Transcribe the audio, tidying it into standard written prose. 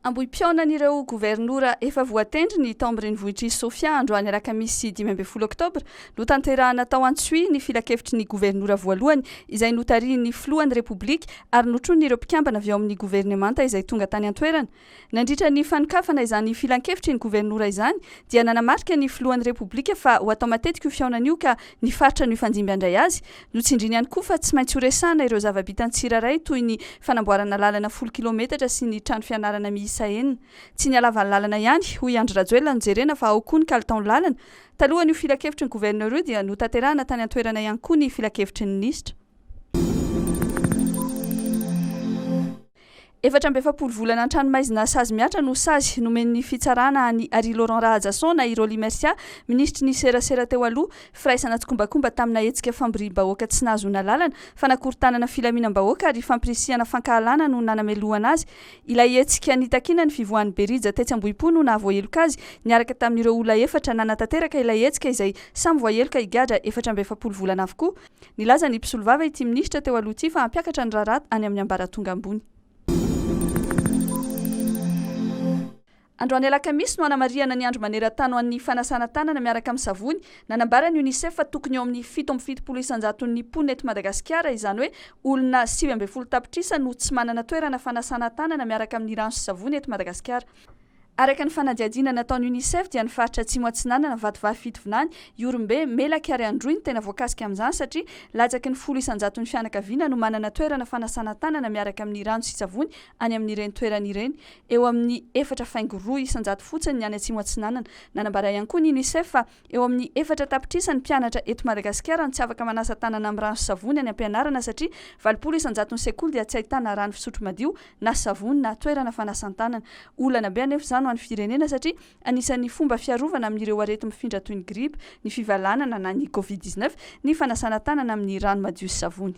Amboim-pionan'ireo gouvernoura efa voatendry ny tao amin'ny renivohitr'i Sofia androany alakamisy 12 oktobra no tanterahana tao Antsy ny filakevitry ny gouvernoura voalohany izay notarian'ny filohan'ny repoblika ary notron'ireo mpikambana avy ao amin'ny gouvernemanta izay tonga tany an-toerana. Nandritra ny fanikafana izany filan-kevitry ny gouvernoura izany dia nanamarika ny filohan'ny repoblika fa ho atao matetika io fiaonan'io ka ny faritra ny fanjimby andray azy no tsindriny ihany koa fa tsy maintsy horesahana ireo zava-bitan'ny tsirairay toy ny fanamboarana lalana 10 kilometatra sy ny trano fianarana miisa enina. Tsy ny alavan'ny lalana ihany hoy Andry Rajoelina nijerena fa ao koa ny kalitaon'ny lalana. Talohan'io filakevitry ny gouverneur io dia notanterahana tany an-toerana ihany koa ny filakevitry ny ministra. 7 volana an-tranomaizina sazy miatra no sazy nomen'ny fitsarana ny Ary Laurent Rahajasson na Iroli Mercia, ministry ny serasera teo aloha, firaisana tsikombakomba tamina hetsika famborim-bahoaka tsy nahazona lalana, fanakorontanana filaminam-bahoaka ary fampirisihana fankahalana no nanamelohana azy. Ilay hetsika nitakina ny fivoahan'ny Berija tetsy Ambohipo no nahavoaheloka azy, niaraka tamin'ireo olona 4 nanatanteraka ilay hetsika izay samy voaheloka higadra 7 volana avokoa. Nilaza ny mpisolo vava ity ministra teo aloha ity fa hampiakatra ny raharaha any amin'ny ambaratonga ambony. Androany alakamisy no anamariana ny andro maneran-tany ho an'ny fanasana tanana miaraka amin'ny savony, nanambarany UNICEF fa tokony eo amin'ny 770 isan-jaton'ny mponina eto Madagasikara, izany hoe olona 9 tapitrisa no tsy manana toerana fanasana tanana miaraka amin'ny rano sy savony eto Madagasikara. Araka ny fanadihadiana nataon'ny UNICEF dia ny faritra Atsimo Atsinanana, Vatovavy Fitovinany, Iorombe, Melaka ary Androy ny tena voakasika amin'izany satria latsaky ny 10 isan-jaton'ny fianakaviana no manana toerana fanasana tanana miaraka amin'ny rano sy savony any amin'ireny toerana ireny. Eo amin'ny 4.2 isan-jato fotsiny ny any Atsimo Atsinanana. Nanambara ihany koa ny UNICEF fa eo amin'ny 4 tapitrisa ny mpianatra eto Madagasikara no tsy afaka manasa tanana amin'ny rano sy savony any am-pianarana satria 20 isan-jaton'ny sekoly dia tsy ahitana rano fisotro madio na savony na toerana fanasan-tanana. Olana be anefa izany ho an'ny firenena satria anisan'ny fomba fiarovana amin'ireo arety mifindra toy ny gripa, ny fivalanana na ny Covid-19 ny fanasana tanana amin'ny rano madio sy savony.